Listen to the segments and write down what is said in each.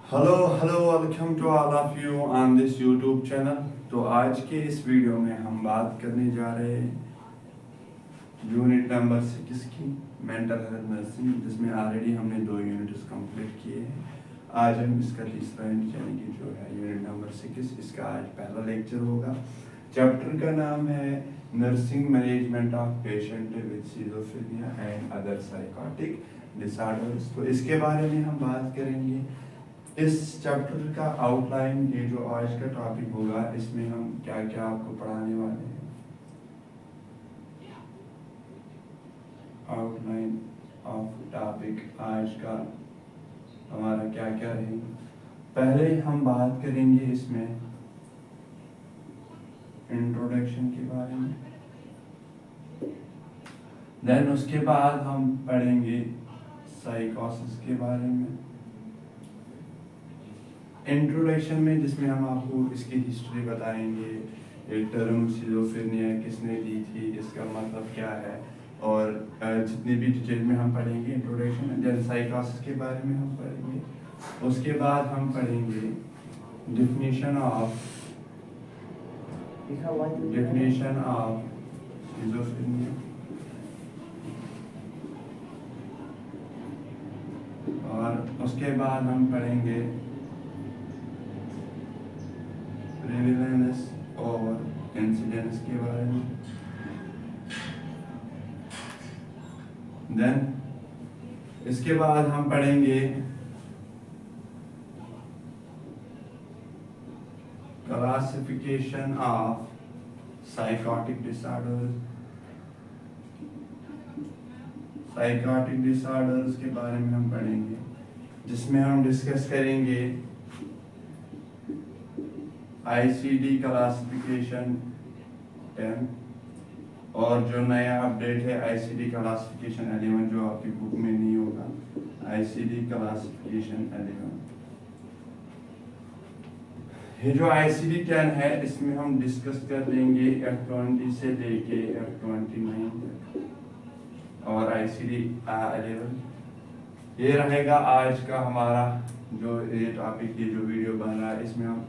Hello hello welcome to all of you on this YouTube channel. तो आज के इस वीडियो में हम बात करने जा रहे हैं यूनिट नंबर 6 की मेंटल हेल्थ नर्सिंग, जिसमें ऑलरेडी हमने 2 यूनिट्स कंप्लीट किए हैं। आज हम इसका तीसरा यूनिट यानी कि जो है यूनिट नंबर 6, इसका आज पहला लेक्चर होगा। चैप्टर का नाम है nursing management of patient with schizophrenia and other psychotic disorders. तो इसके बारे में हम बात करेंगे। इस चैप्टर का आउटलाइन, ये जो आज का टॉपिक होगा, इसमें हम क्या क्या आपको पढ़ाने वाले हैं। आउटलाइन ऑफ टॉपिक आज का हमारा क्या क्या रहेगा। पहले हम बात करेंगे इसमें इंट्रोडक्शन के बारे में, देन उसके बाद हम पढ़ेंगे साइकोसिस के बारे में। इंट्रोडक्शन में जिसमें हम आपको इसकी हिस्ट्री बताएंगे, एक टर्म सिजोफ्रेनिया किसने दी थी, इसका मतलब क्या है, और जितनी भी डिटेल में हम पढ़ेंगे इंट्रोडक्शन। देन साइकोसिस के बारे में हम पढ़ेंगे। उसके बाद हम पढ़ेंगे डिफिनीशन ऑफ सिजोफ्रेनिया, और उसके बाद हम पढ़ेंगे प्रेवलेंस और इंसिडेंस के बारे में। देन इसके बाद हम पढ़ेंगे classification of psychotic disorders. Psychotic disorders के बारे में हम पढ़ेंगे, जिसमें हम डिस्कस करेंगे आईसीडी क्लासिफिकेशन 10, और जो नया अपडेट है आईसीडी क्लासिफिकेशन 11, जो आपकी बुक में नहीं होगा। आईसीडी क्लासिफिकेशन 11, ये जो आईसीडी 10 है, इसमें हम डिस्कस कर लेंगे F20 से लेके F29 तक, और आईसीडी 11। ये रहेगा आज का हमारा जो ये टॉपिक, ये जो वीडियो बन रहा है। इसमें हम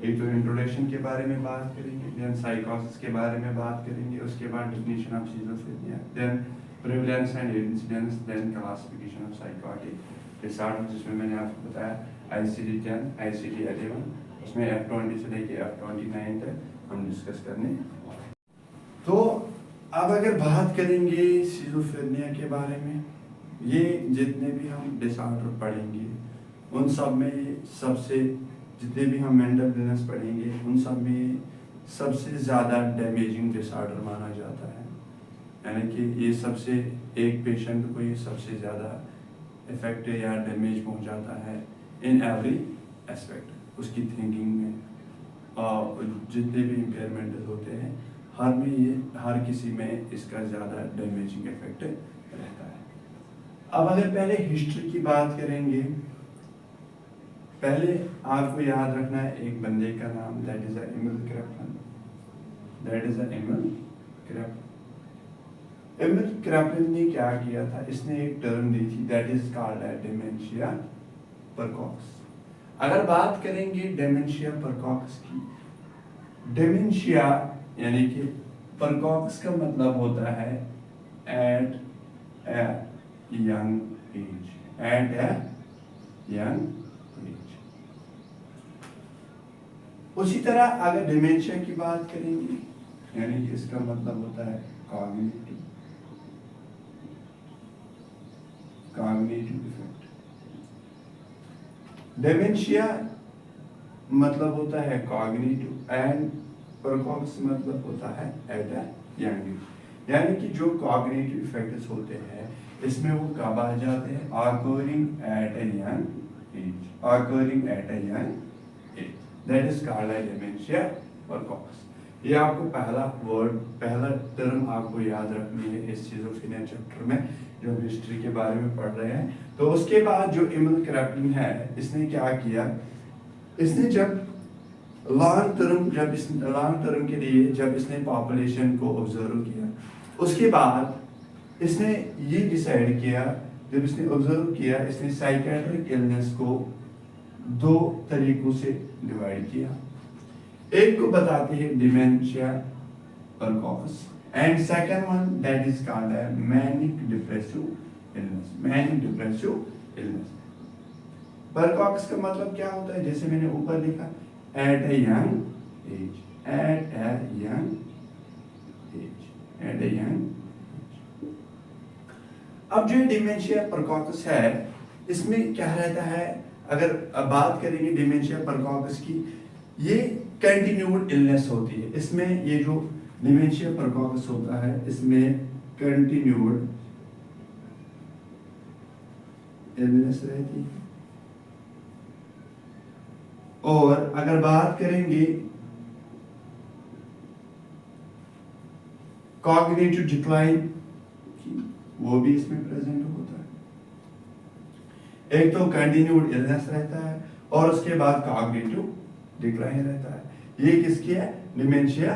एक तो इंट्रोडक्शन के बारे में बात करेंगे, देन साइकोसिस के बारे में बात करेंगे, उसके बाद definition of schizophrenia, then prevalence and incidence, then classification of psychotic disorder, जिसमें मैंने आपको बताया आईसीडी 10, आईसीडी 11, उसमें F20 से लेके F29 तक हम डिस्कस करने। तो अब अगर बात करेंगे सिजोफ्रेनिया के बारे में, ये जितने भी हम डिसऑर्डर पढ़ेंगे उन सब में सबसे, जितने भी हम मेंटल इलनेस पढ़ेंगे उन सब में सबसे ज़्यादा डैमेजिंग डिसऑर्डर माना जाता है। यानी कि ये सबसे, एक पेशेंट को ये सबसे ज़्यादा इफेक्ट या डैमेज पहुंचाता है इन एवरी एस्पेक्ट, उसकी थिंकिंग में, और जितने भी इम्पेयरमेंट होते हैं हर में, ये हर किसी में इसका ज़्यादा डैमेजिंग इफेक्ट रहता है। अब अगर पहले हिस्ट्री की बात करेंगे, पहले आपको याद रखना है एक बंदे का नाम, that is Emil Kraepelin. That is Emil Kraepelin. Emil Kraepelin ने क्या किया था, इसने एक टर्म दी थी, that is called dementia praecox. अगर बात करेंगे डेमेंशिया परकॉक्स की, डेमेंशिया यानी कि परकॉक्स का मतलब होता है at a young age, at a young. उसी तरह अगर डिमेंशिया की बात करेंगे, यानी कि इसका मतलब होता है कॉग्निटिव इफेक्ट। डिमेंशिया मतलब होता है कॉग्निटिव, एंड परकॉक्स मतलब होता है एट अ यंग एज। यानी कि जो कॉग्निटिव इफेक्ट्स होते हैं इसमें वो कब आ जाते हैं, occurring at a young age, occurring at a young age, that is called dementia praecox. ये आपको पहला वर्ड, पहला टर्म आपको याद रखनी है इस सिजोफ्रेनिया चैप्टर में, जो हिस्ट्री के बारे में पढ़ रहे हैं। तो उसके बाद जो एमिल क्रैपलन है, इसने क्या किया, इसने जब लॉन्ग टर्म के लिए जब इसने पॉपुलेशन को ऑब्जर्व किया, उसके बाद इसने ये डिसाइड किया, जब इसने ऑब्जर्व किया, इसने साइकेट्रिक इलनेस को दो तरीकों से डिवाइड किया। एक को बताते हैं dementia praecox and second one that is called है manic depressive illness. Manic depressive illness. Praecox का मतलब क्या होता है, जैसे मैंने ऊपर लिखा at a young age, at a young age, at a young. अब जो डिमेंशिया परकॉक्स है इसमें क्या रहता है, अगर बात करेंगे डिमेंशिया परकॉक्स की, ये कंटिन्यूड इलनेस होती है। इसमें ये जो डिमेंशिया परकॉक्स होता है इसमें कंटिन्यूड इलनेस रहती है। और अगर बात करेंगे कॉग्निटिव डिक्लाइन की, वो भी इसमें प्रेजेंट होता है। एक तो कंटिन्यूड इलनेस रहता है और उसके बाद कॉग्निटिव डिक्लाइन रहता है। ये किसकी है, डिमेंशिया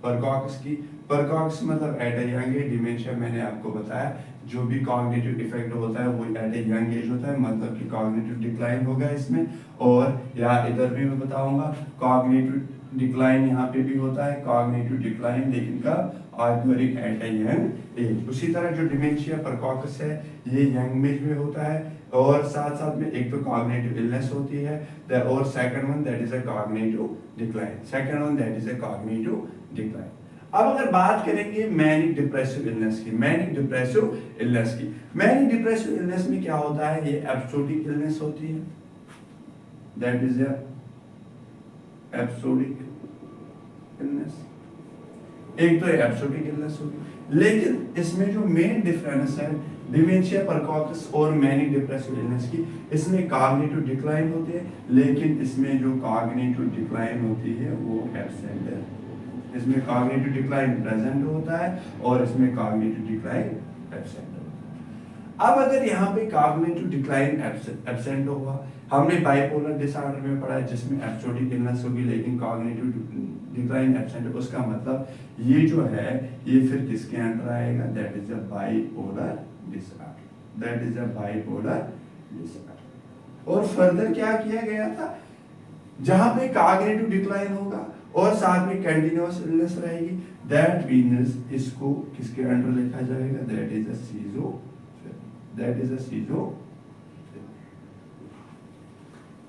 परकॉक्स की। परकॉक्स मतलब at a young age, dementia मैंने आपको बताया जो भी कॉग्निटिव इफेक्ट होता है वो एट ए यंग एज होता है, मतलब कि कॉग्निटिव डिक्लाइन होगा इसमें। और या इधर भी मैं बताऊंगा कॉग्निटिव डिक्लाइन यहाँ पे भी होता है, कॉग्निटिव डिक्लाइन, लेकिन कब, ऑक्यूरिंग एट ए यंग एज। उसी तरह जो डिमेंशिया परकॉक्स है ये यंग एज में होता है और साथ साथ में एक तो कॉग्निटिव इलनेस होती है और second one that is a cognitive decline, second one that is a cognitive decline. अब अगर बात करेंगे मैनिक डिप्रेसिव इलनेस की, मैनिक डिप्रेसिव इलनेस की, मैनिक डिप्रेसिव इलनेस में क्या होता है, ये एपिसोडिक इलनेस होती है, that is a episodic illness. एक तो एपिसोडिक इलनेस होगी, लेकिन इसमें जो मेन डिफरेंस है डिमेंशिया परकॉक्स और मैनिक डिप्रेसिव इलनेस की, इसमें कॉग्निटिव डिक्लाइन होती है, लेकिन इसमें जो कॉग्निटिव डिक्लाइन होती है वो एब्सेंट है। इसमें कॉग्निटिव डिक्लाइन प्रेजेंट होता है और इसमें कॉग्निटिव डिक्लाइन एब्सेंट होता है। अब अगर यहाँ पे कॉग्निटिव डिक्लाइन एब्सेंट होगा, हमने बाइपोलर डिसऑर्डर में पढ़ा है जिसमें एपिसोडिक इलनेस होगी लेकिन कॉग्निटिव डिक्लाइन एब्सेंट है, उसका मतलब ये जो है ये फिर किसके अंडर आएगा, that is a bipolar disorder, that is a bipolar disorder. और फर्दर क्या किया गया था, जहां पे कॉग्निटिव डिक्लाइन होगा और साथ में कंटीन्यूअस इलनेस रहेगी, दैट मींस इसको किसके अंडर लिखा जाएगा, that is a schizophrenia, that is a schizophrenia.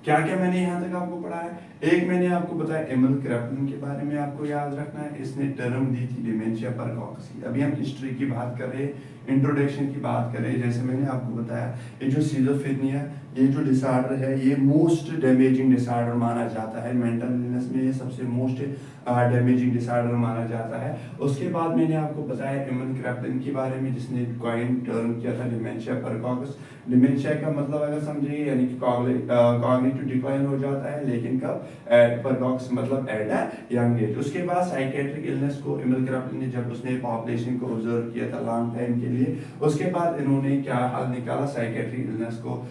क्या क्या मैंने यहां तक आपको पढ़ा है, एक मैंने आपको बताया एमिल क्रैपलिन के बारे में आपको याद रखना है, इसने टर्म दी थी डिमेंशिया परकॉक्स की। अभी हम हिस्ट्री की बात कर रहे हैं, इंट्रोडक्शन की बात कर रहे हैं। जैसे मैंने आपको बताया ये जो सीजोफ्रेनिया ये जो डिसऑर्डर है ये मोस्ट डैमेजिंग डिसऑर्डर माना जाता है मेंटल इलनेस में, ये सबसे मोस्ट डैमेजिंग डिसऑर्डर माना जाता है। उसके बाद मैंने आपको बताया एमिल क्रैपलिन के बारे में जिसने कॉइन टर्म किया था डिमेंशिया परकॉक्स। डिमेंशिया का मतलब अगर समझिए यानी कि कॉग्निटिव डिक्लाइन हो जाता है, लेकिन कब, परकॉक्स मतलब एट अ यंग एज। उसके बाद साइकेट्रिक इलनेस को एमिल क्रैपलिन ने जब उसने पॉपुलेशन को ऑब्जर्व किया था लॉन्ग टाइम के लिए, उसके बाद इन्होंने क्या हल निकाला, साइकेट्रिक इलनेस को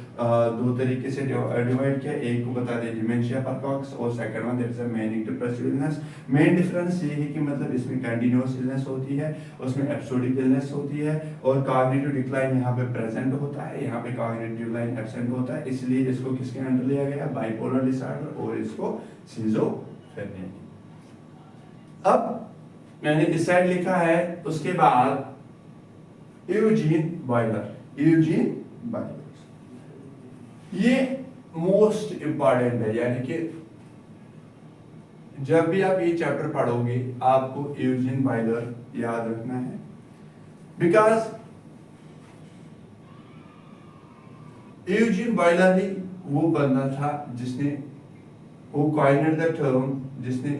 दो तरीके से डिवाइड किया। एक को बता दें डिमेंशिया परकॉक्स और second one that is a manic depressive illness. Main difference ये है कि मतलब इसमें कंटीन्यूअस इलनेस होती है, उसमें एपिसोडिक इलनेस होती है और कॉग्निटिव डिक्लाइन यहाँ पे प्रेजेंट होता है, यहाँ पे कॉग्निटिव डिक्लाइन एब्सेंट होता है, इसलिए इसको किसके अंडर लिया गया, बाइपोलर डिसऑर्डर और इसको सिजोफ्रेनिया। अब मैंने इस साइड लिखा है, उसके बाद यूजीन बॉयलर, यूजीन बॉयलर ये मोस्ट इंपॉर्टेंट है, यानी कि जब भी आप ये चैप्टर पढ़ोगे आपको यूजीन बॉयलर याद रखना है, बिकॉज यूजीन बॉयलर ही वो बंदा था जिसने वो कॉइनड द टर्म, जिसने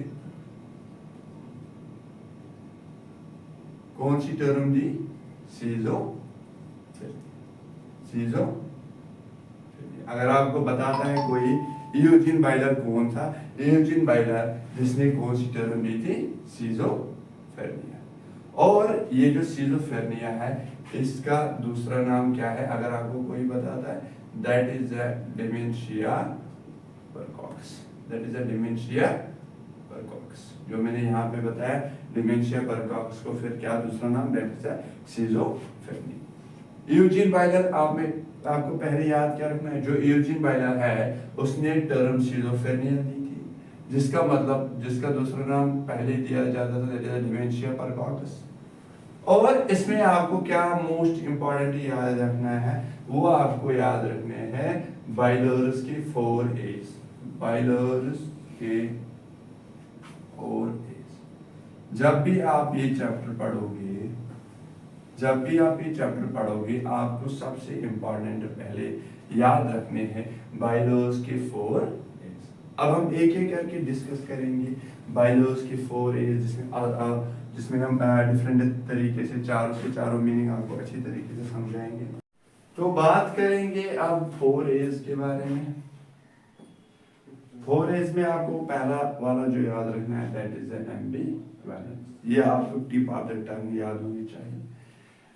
कौन सी टर्म दी, सीजो। अगर आपको बताता है कोई यूजीन बॉयलर कौन था, यूजीन बॉयलर जिसने कौन सी टर्म दी थी, सिजोफ्रेनिया। और ये जो सिजोफ्रेनिया है इसका दूसरा नाम क्या है, अगर आपको कोई बताता है, that is a dementia praecox, that is a dementia praecox. जो मैंने यहाँ पे बताया डिमेंशिया परकॉक्स को फिर क्या दूसरा नाम, that is a schizophrenia. Eugene boiler आप में आपको पहले याद क्या रखना है, जो यूजीन बायलर है उसने टर्म शिज़ोफ्रेनिया दी थी, जिसका मतलब, जिसका दूसरा नाम पहले दिया जाता था डिमेंशिया परकॉर्टस। और इसमें आपको क्या मोस्ट इम्पॉर्टेंट याद रखना है, वो आपको याद रखने हैं बायलर्स के 4 एज, बायलर्स के 4 एज। जब भी आप ये चैप्टर पढ़ोगे, जब भी आप ये चैप्टर पढ़ोगे, आपको सबसे इम्पॉर्टेंट पहले याद रखने हैं बायलर्स के 4 एज। अब हम एक एक करके डिस्कस करेंगे बायलर्स के 4 एज, जिसमें हम डिफरेंट तरीके से चारों के चारों मीनिंग आपको अच्छी तरीके से समझाएंगे। तो बात करेंगे अब 4 एज के बारे में। 4 एज में आपको पहला वाला जो याद रखना है दैट इज एम्बिवैलेंस। ये आपको टिप ऑफ द टंग याद होनी चाहिए।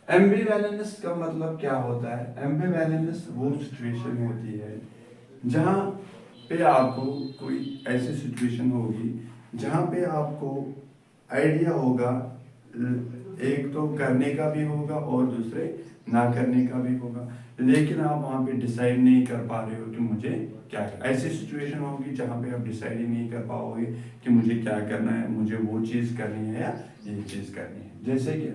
एम्बिवैलेंस का मतलब क्या होता है? एम्बिवैलेंस वो सिचुएशन होती है जहाँ पे आपको कोई ऐसी सिचुएशन होगी जहाँ पे आपको आइडिया होगा, एक तो करने का भी होगा और दूसरे ना करने का भी होगा, लेकिन आप वहाँ पे डिसाइड नहीं कर पा रहे हो कि मुझे क्या करना। ऐसी सिचुएशन होगी जहाँ पे आप डिसाइड ही नहीं कर पाओगे कि मुझे क्या करना है, मुझे वो चीज़ करनी है या ये चीज़ करनी है। जैसे कि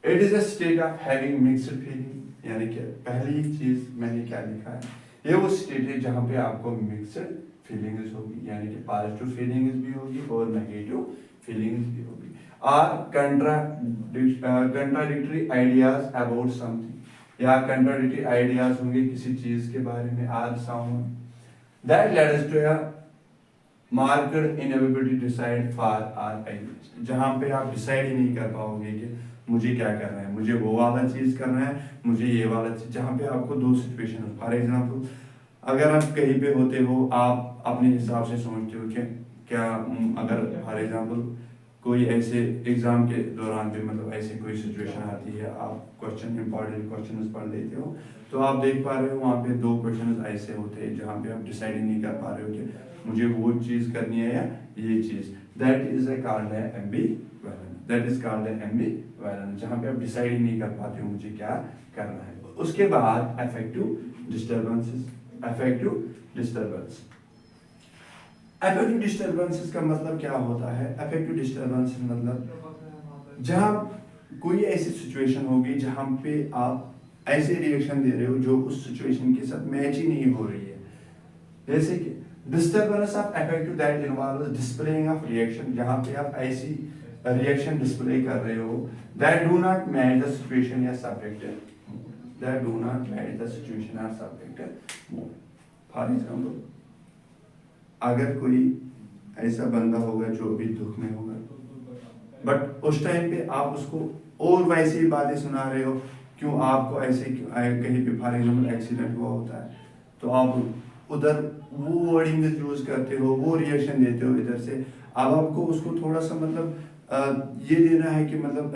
it is a state of having mixed feeling, यानी कि पहली चीज़ मैंने क्या लिखा है, ये वो स्टेट है जहाँ पे आपको मिक्स्ड फीलिंग्स होगी, यानी कि पॉजिटिव फीलिंग्स भी होगी और नेगेटिव फीलिंग्स भी होगी। Are contradictory ideas about something, या कंट्राडिक्टरी आइडियाज होंगे किसी चीज के बारे में। Are sound that lead us to a marked inability decide for are ideas, जहां पे आप डिसाइड ही नहीं कर पाओगे कि मुझे क्या करना है, मुझे वो वाला चीज करना है, मुझे ये वाला चीज। जहां पे आपको दो सिचुएशन हो, फॉर एग्जांपल अगर आप कहीं पे होते हो, आप अपने हिसाब से सोचते हो कि क्या, अगर फॉर एग्जांपल कोई ऐसे एग्जाम के दौरान पे मतलब ऐसे कोई सिचुएशन आती है, आप क्वेश्चन इंपॉर्टेंट क्वेश्चन पढ़ लेते हो, तो आप देख पा रहे हो वहाँ पे दो क्वेश्चन ऐसे होते हैं जहाँ पे आप डिसाइड ही नहीं कर पा रहे हो कि मुझे वो चीज़ करनी है या ये चीज़। दैट इज अ कॉल्ड है एम्बिवैलेंस, दैट इज कॉल्ड है एम्बिवैलेंस, जहाँ पे आप डिसाइड ही नहीं कर पाते हो मुझे क्या करना है। उसके बाद affective disturbances, affective disturbance. Affective disturbances का मतलब क्या होता है? अफेक्टिव डिस्टर्बेंस मतलब जहाँ कोई ऐसी सिचुएशन होगी जहाँ पे आप ऐसे रिएक्शन दे रहे हो जो उस सिचुएशन के साथ मैच ही नहीं हो रही है। जैसे कि disturbance of affective that involves displaying of reaction, जहाँ पे आप ऐसी रिएक्शन डिस्प्ले कर रहे हो that do not match the situation या subject, that do not match the situation और सब्जेक्ट। फॉर एग्जाम्पल अगर कोई ऐसा बंदा होगा जो भी दुख में होगा, बट उस टाइम पे आप उसको और वैसे ही बातें सुना रहे हो, क्यों आपको ऐसे कहीं पे फॉर एग्जाम्पल एक्सीडेंट हुआ होता है तो आप उधर वो वर्डिंग यूज करते हो, वो रिएक्शन देते हो इधर से। अब आपको उसको थोड़ा सा मतलब ये देना है कि मतलब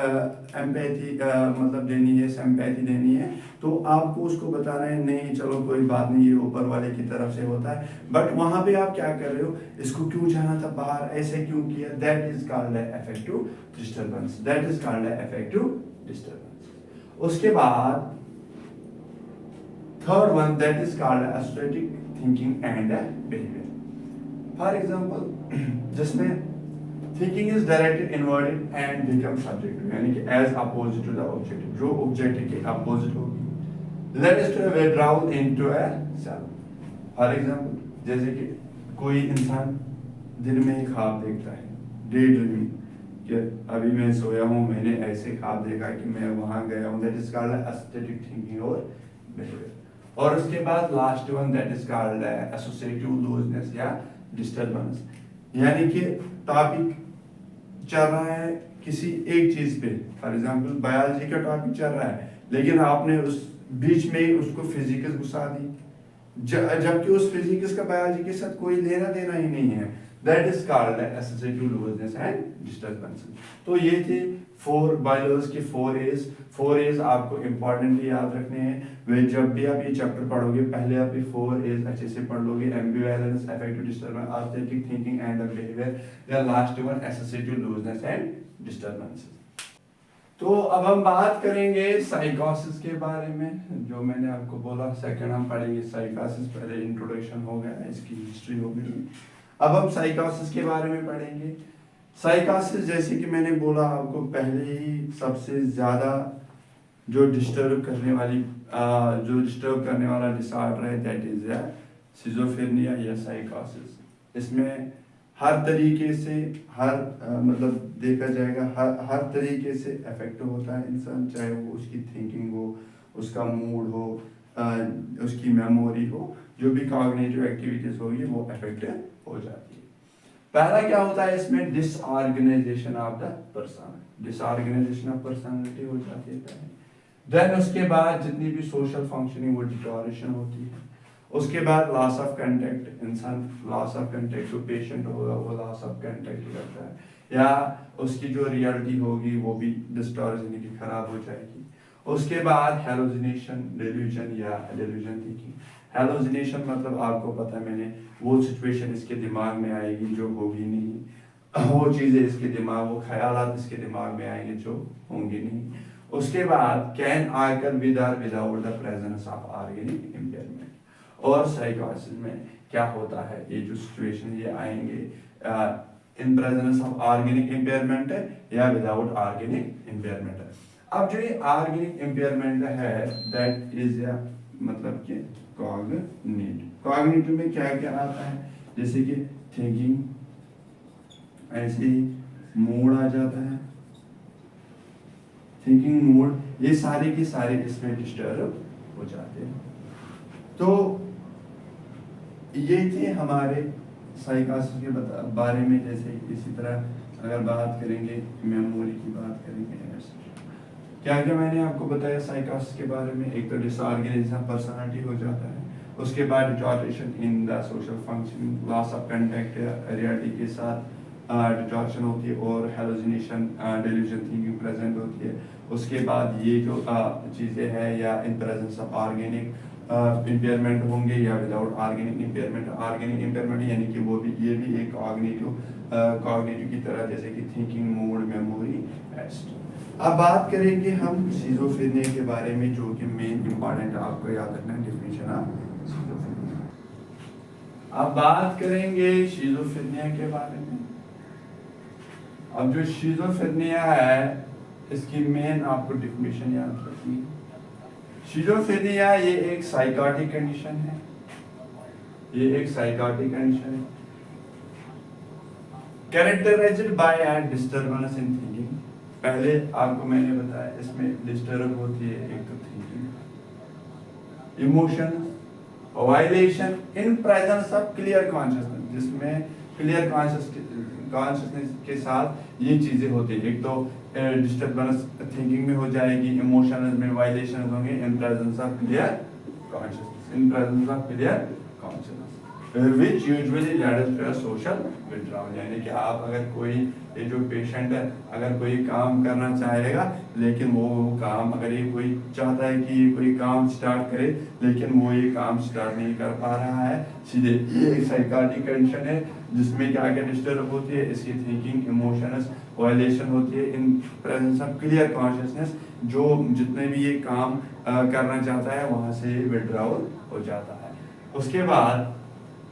एम्पैथी मतलब देनी है, सिंपैथी देनी है, तो आपको उसको बताना है नहीं चलो कोई बात नहीं, ये ऊपर वाले की तरफ से होता है। बट वहां पे आप क्या कर रहे हो, इसको क्यों जाना था बाहर, ऐसे क्यों किया, that is called affective disturbance, that is called affective disturbance. उसके बाद third one that is called aesthetic thinking and behaviour. For example जिसमें thinking is directed inverted and become subjective, यानी कि as opposite to the objective, जो objective के opposite होगी। Let us to withdrawal into a self. For example जैसे कि कोई इंसान दिन में ही ख्वाब देखता है, डे ड्रीमिंग, कि अभी मैं सोया हूँ, मैंने ऐसे ख्वाब देखा कि मैं वहां गया हूँ, that is called aesthetic thinking और बिहेवियर। और उसके बाद last one that is called associative looseness या डिस्टर्बेंस, यानी कि टॉपिक चल रहा है किसी एक चीज पे, फॉर एग्जांपल बायोलॉजी का टॉपिक चल रहा है, लेकिन आपने उस बीच में उसको फिजिक्स घुसा दी, जबकि उस फिजिक्स का बायोलॉजी के साथ कोई लेना देना ही नहीं है। That is called associative looseness and disturbance. तो ये थे 4 बायलर्स के 4 एज। 4 एज आपको इंपॉर्टेंटली याद रखने हैं। वे जब भी आप ये चैप्टर पढ़ोगे पहले आप ये 4 एज अच्छे से पढ़ लोगे, ambivalence, affective disturbance, aesthetic thinking and behaviour, या last one associative looseness and disturbance. तो अब हम बात करेंगे साइकोसिस के बारे में, जो मैंने आपको बोला सेकंड हम पढ़ेंगे साइकोसिस। पहले इंट्रोडक्शन हो गया, इसकी हिस्ट्री हो गई। अब हम साइकोसिस के बारे में पढ़ेंगे। साइकोसिस जैसे कि मैंने बोला आपको पहले ही, सबसे ज़्यादा जो डिस्टर्ब करने वाला डिसऑर्डर है दैट इज सिजोफ्रेनिया या साइकोसिस। इसमें हर तरीके से मतलब देखा जाएगा हर तरीके से अफेक्ट होता है इंसान, चाहे वो उसकी थिंकिंग हो, उसका मूड हो, उसकी मेमोरी हो, जो भी कॉग्निटिव एक्टिविटीज होगी वो अफेक्ट हो जाती है। पहला क्या होता है इसमें, disorganisation of the person, disorganisation of personality हो जाती है पहले। देन उसके बाद जितनी भी सोशल फंक्शनिंग वो डिटोरेशन होती है। उसके बाद लॉस ऑफ कांटेक्ट, इंसान लॉस ऑफ कांटेक्ट, जो पेशेंट होगा वो लॉस ऑफ कांटेक्ट करता है, या उसकी जो रियलिटी होगी वो भी डिस्टॉर्शन की खराब हो जाएगी। उसके बाद हेलोजिनेशन, डेल्यूजन या डेल्यूजन थिंकिंग। हेलोजिनेशन मतलब आपको पता है, मैंने वो सिचुएशन इसके दिमाग में आएगी जो होगी नहीं, वो चीज़ें इसके दिमाग, वो ख्यालात इसके दिमाग में आएंगे जो होंगी नहीं। उसके बाद कैन आकर विद और without the presence of organic impairment. और साइकोसिस में क्या होता है, ये जो सिचुएशन ये आएंगे in presence of organic impairment है या विदाउट ऑर्गेनिक इम्पेयरमेंट है। अब जो ये ऑर्गेनिक इम्पेयरमेंट है दैट इज मतलब कि कॉग्निटिव में क्या क्या आता है, जैसे कि थिंकिंग, ऐसे ही मूड आ जाता है, थिंकिंग मूड, ये सारे के सारे इसमें डिस्टर्ब हो जाते हैं। तो ये थे हमारे साइकोसिस के बारे में। जैसे इसी तरह अगर बात करेंगे मेमोरी की बात करेंगे, क्या क्या मैंने आपको बताया साइकोसिस के बारे में। एक तो डिसऑर्गेनाइजेशन पर्सनालिटी हो जाता है, उसके बाद distortion in the social functioning, loss of contact reality के साथ डिटॉर्शन होती है, और हेलोजिनेशन, डेल्यूजन थिंकिंग प्रेजेंट होती है। उसके बाद ये जो चीज़ें हैं या in presence of organic impairment होंगे या without organic impairment. Organic impairment यानी कि वो भी, ये भी एक कॉग्निटिव की तरह, जैसे कि थिंकिंग, मूड, मेमोरी, एस्ट। अब बात करेंगे हम सिजोफ्रेनिया के बारे में, जो कि मेन इंपॉर्टेंट आपको याद रखना है, डिफिनीशन ऑफ सिजोफ्रेनिया। अब बात करेंगे सिजोफ्रेनिया के बारे में। अब जो सिजोफ्रेनिया है इसकी मेन आपको डिफिनीशन याद रखनी है। सिजोफ्रेनिया ये एक साइकोटिक कंडीशन है, ये एक साइकोटिक कंडीशन है characterized by a disturbance in thinking. पहले आपको मैंने बताया इसमें डिस्टर्ब होती है एक तो thinking, emotion, violation in presence of clear consciousness, जिसमें क्लियर कॉन्शियसनेस के साथ ये चीजें होती है। एक तो डिस्टर्बेंस थिंकिंग में हो जाएगी, इमोशंस में वायलेशन होंगे in presence of clear consciousness, in presence of clear consciousness which usually leads to a social withdrawal। यानी कि आप अगर कोई, ये जो पेशेंट है अगर कोई काम करना चाहेगा, लेकिन वो काम, अगर ये कोई चाहता है कि ये कोई काम स्टार्ट करे लेकिन वो ये काम स्टार्ट नहीं कर पा रहा है, सीधे ये एक साइकोटिक कंडीशन है जिसमें क्या क्या डिस्टर्ब होती है, इसकी थिंकिंग, इमोशंस, वायलेशन होती है in presence of clear consciousness. जो जितने भी ये काम करना चाहता है वहां से विड्रॉल हो जाता है। उसके बाद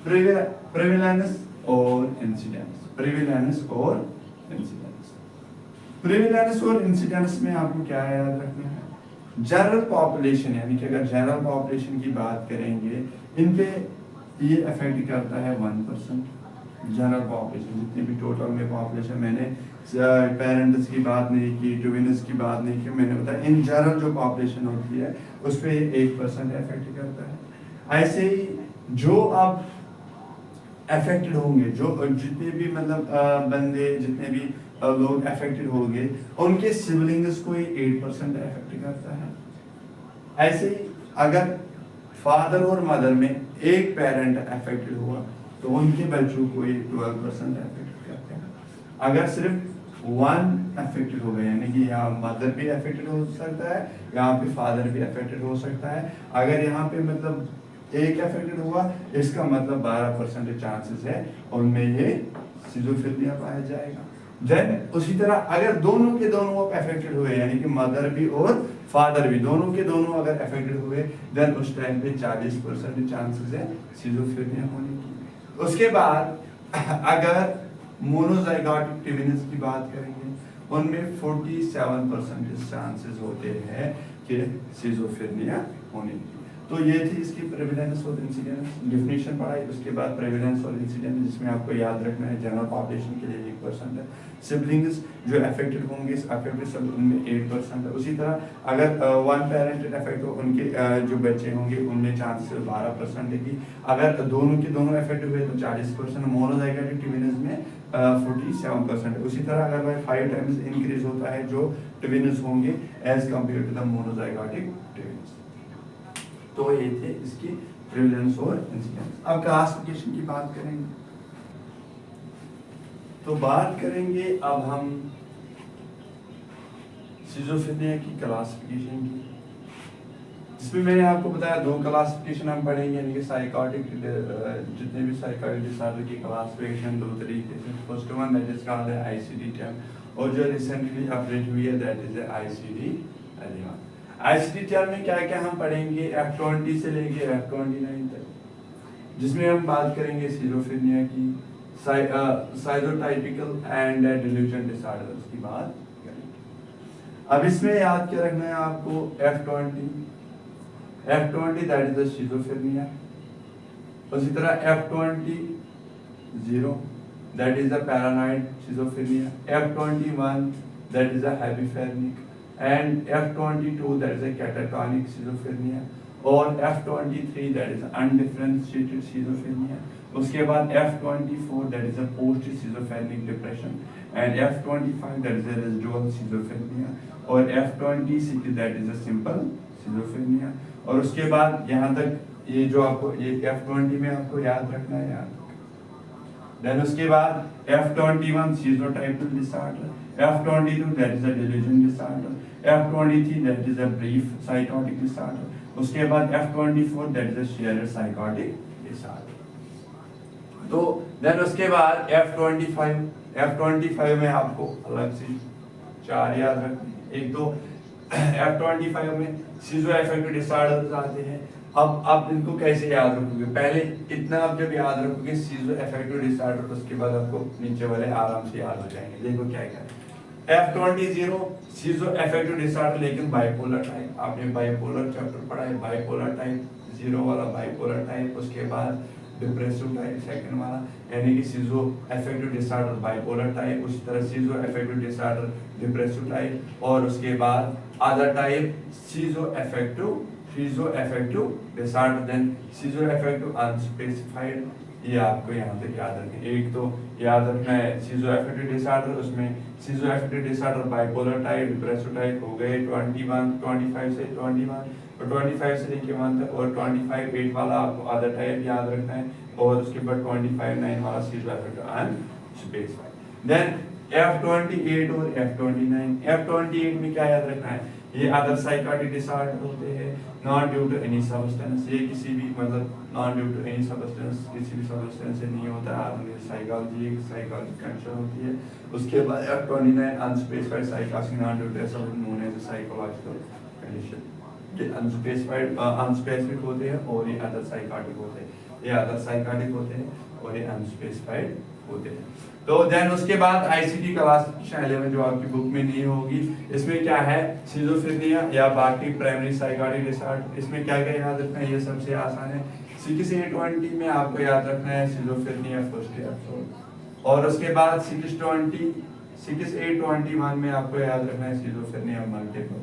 प्रेविलेंस और इंसिडेंस, प्रेविलेंस और इंसिडेंस। प्रेविलेंस और इंसिडेंस में आपको क्या याद रखना है, जनरल पॉपुलेशन, यानी कि अगर जनरल पॉपुलेशन की बात करेंगे, इन पे ये अफेक्ट करता है 1%। जनरल पॉपुलेशन जितनी भी टोटल में पॉपुलेशन, मैंने पेरेंट्स की बात नहीं की, ट्विन्स की बात नहीं की, मैंने बताया इन जनरल जो पॉपुलेशन होती है उस पर 1% अफेक्ट करता है। ऐसे ही जो अब अफेक्टेड होंगे, जो जितने भी मतलब बंदे, जितने भी लोग अफेक्टेड होंगे, उनके सिबलिंग्स को ये 8% अफेक्ट करता है। ऐसे ही अगर फादर और मदर में एक पेरेंट अफेक्टेड हुआ तो उनके बच्चों को ये 12% अफेक्ट करते हैं। अगर सिर्फ वन अफेक्टेड हो गया, यानी कि यहाँ मदर भी अफेक्टेड हो सकता है, यहाँ पे फादर भी अफेक्टेड हो सकता है। अगर यहाँ पे मतलब एक अफेक्टेड हुआ, इसका मतलब 12% चांसेस है उनमें ये सिजोफ्रेनिया पाया जाएगा। देन उसी तरह अगर दोनों के दोनों अफेक्टेड हुए, यानी कि मदर भी और फादर भी, दोनों के दोनों अगर अफेक्टेड हुए, देन उस टाइम पे 40% चांसेस है सिजोफ्रेनिया होने की। उसके बाद अगर मोनोजाइगोटिक ट्विन्स की बात करेंगे, उनमें 47% चांसेस होते हैं कि सिजोफ्रेनिया होने की। तो ये थी इसकी प्रेवलेंस और इंसिडेंस, डेफिनेशन पढ़ाई। उसके बाद प्रेवलेंस और इंसिडेंस, जिसमें आपको याद रखना है जनरल पॉपुलेशन के लिए 1% है, सिबलिंग्स जो अफेक्टेड होंगे अफेक्टेड सब उनमें 8% है। उसी तरह अगर वन पेरेंट अफेक्ट हो, उनके जो बच्चे होंगे उनमें चांसेस 12% है कि अगर दोनों के दोनों अफेक्ट हुए तो 40%, मोनोजाइगोटिक ट्विन्स में 47% है। उसी तरह अगर 5 टाइम्स इंक्रीज होता है जो ट्विन्स होंगे as compare to the monozygotic twins. तो ये थे इसकी प्रेवलेंस और इंसिडेंस। अब क्लासिफिकेशन की बात करेंगे, तो बात करेंगे अब हम सिजोफ्रेनिया की क्लासिफिकेशन की, जिसमें मैंने आपको बताया 2 क्लासिफिकेशन हम पढ़ेंगे, यानी कि साइकोटिक जितने भी साइकोटिक डिसऑर्डर की क्लासिफिकेशन 2 तरीके से। First one that is called ICD-10, और जो रिसेंटली अपडेट हुई है दैट इज ICD-11। ICD-10 में क्या क्या हम पढ़ेंगे, F20 से लेके F29 तक, जिसमें हम बात करेंगे सिजोफ्रेनिया की, साइकोटाइपिकल एंड डिल्यूजन डिसऑर्डर्स की बात करेंगे। अब इसमें याद क्या रखना है आपको, F20 that is the schizophrenia, उसी तरह F20 that is the paranoid schizophrenia, F21 that is the hebephrenic, and F22 that is a catatonic schizophrenia, और F23 that is undifferentiated schizophrenia। उसके बाद F24 that is a post schizophrenic depression, and F25 that is a residual schizophrenia, और F26 that is a simple schizophrenia। और उसके बाद यहाँ तक ये जो आपको ये F20 में आपको याद रखना है याद। देन उसके बाद F21 schizotypal disorder, F22 that is a delusion disorder, F23 that is a brief psychotic disorder, उसके बाद F24 that is a shared psychotic disorder। तो देन उसके बाद F25 में आपको अलग से 4 याद रखने। एक तो F25 में schizoaffective disorders आते हैं। अब इनको कैसे याद रखोगे, पहले इतना आप जब याद रखोगे सिजोअफेक्टिव डिसऑर्डर, उसके बाद आपको नीचे वाले आराम से याद हो जाएंगे। देखो क्या क्या है, F20 सिजोअफेक्टिव डिसऑर्डर लेकिन बाइपोलर टाइप, आपने बाइपोलर चैप्टर पढ़ा है, बाइपोलर टाइप 0 वाला बाइपोलर टाइप, उसके बाद डिप्रेसिव टाइप सेकंड वाला, यानी कि सिजोअफेक्टिव डिसऑर्डर बाइपोलर टाइप, उसी तरह सिजोअफेक्टिव डिसऑर्डर डिप्रेसिव टाइप, और उसके बाद other type schizoaffective disorder, then schizoaffective unspecified. ये आपको यहाँ तक याद रखें। एक तो याद रखना है सिजोअफेक्टिव डिसऑर्डर, उसमें schizoaffective disorder bipolar type depressive type हो गए 25 से 21 और 25 से लेके 1 तक, और 25 8 वाला आपको अदर टाइप याद रखना है, और उसके बाद 25 9 वाला सिजोअफेक्टिव अनस्पेसिफाइड। देन F28 और F29 में क्या याद रखना है, ये अदर साइकोटिक डिसऑर्डर होते हैं not due to any substance, ये किसी भी मतलब not due to any substance, किसी भी सब्सटेंस से नहीं होता है, साइकोलॉजी कंडीशन होती है। उसके बाद F29 अनस्पेसिफाइड साइकोसिस not due to something known as psychological condition. ये अनस्पेसिफिक होते हैं और ये अदर साइकोटिक होते हैं, ये अदर साइकोटिक होते हैं और ये अनस्पेसिफाइड होते हैं। तो देन उसके बाद ICD क्लासिफिकेशन 11 जो आपकी बुक में नहीं होगी, इसमें क्या है सिजोफ्रेनिया या बाकी प्राइमरी साइकोटिक डिसऑर्डर, इसमें क्या क्या याद रखना है, ये सबसे आसान है। 6A20 में आपको याद रखना है सिजोफ्रेनिया फर्स्ट एपिसोड, और उसके बाद 6A21 में आपको याद रखना है सिजोफ्रेनिया मल्टीपल,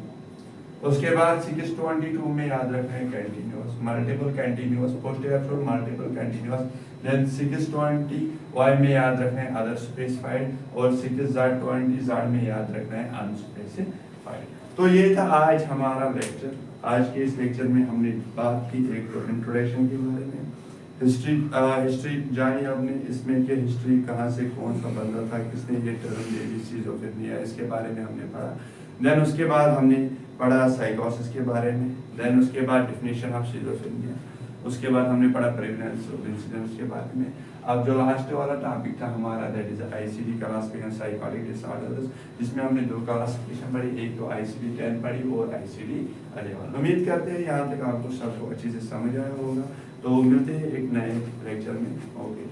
उसके बाद 622 में याद रखना है continuous multiple continuous first episode multiple continuous. Then 620 में याद रखना है अदर स्पेसिफाइड, और 6Z20 में याद रखना है अनस्पेसिफाइड। तो ये था आज हमारा लेक्चर। आज के इस लेक्चर में हमने बात की एक तो इंट्रोडक्शन के बारे में, हिस्ट्री जानी आपने इसमें कि हिस्ट्री कहाँ से कौन सा बंदा था, किसने ये टर्म दे दी सिजोफ्रेनिया, इसके बारे में हमने पढ़ा। देन उसके बाद हमने पढ़ा साइकोसिस के बारे में, देन उसके बाद डेफिनेशन ऑफ सिजोफ्रेनिया, उसके बाद हमने पढ़ा प्रेवलेंस ऑफ इंसिडेंट्स के बारे में। अब जो लास्ट वाला टॉपिक था हमारा that is ICD classification psychotic disorders, जिसमें हमने 2 क्लासिफिकेशन पढ़ी, एक तो आईसीडी 10 पढ़ी और आईसीडी 11। उम्मीद करते हैं यहाँ तक आपको सबको अच्छे से समझ आया होगा। तो मिलते हैं एक नए लेक्चर में। ओके।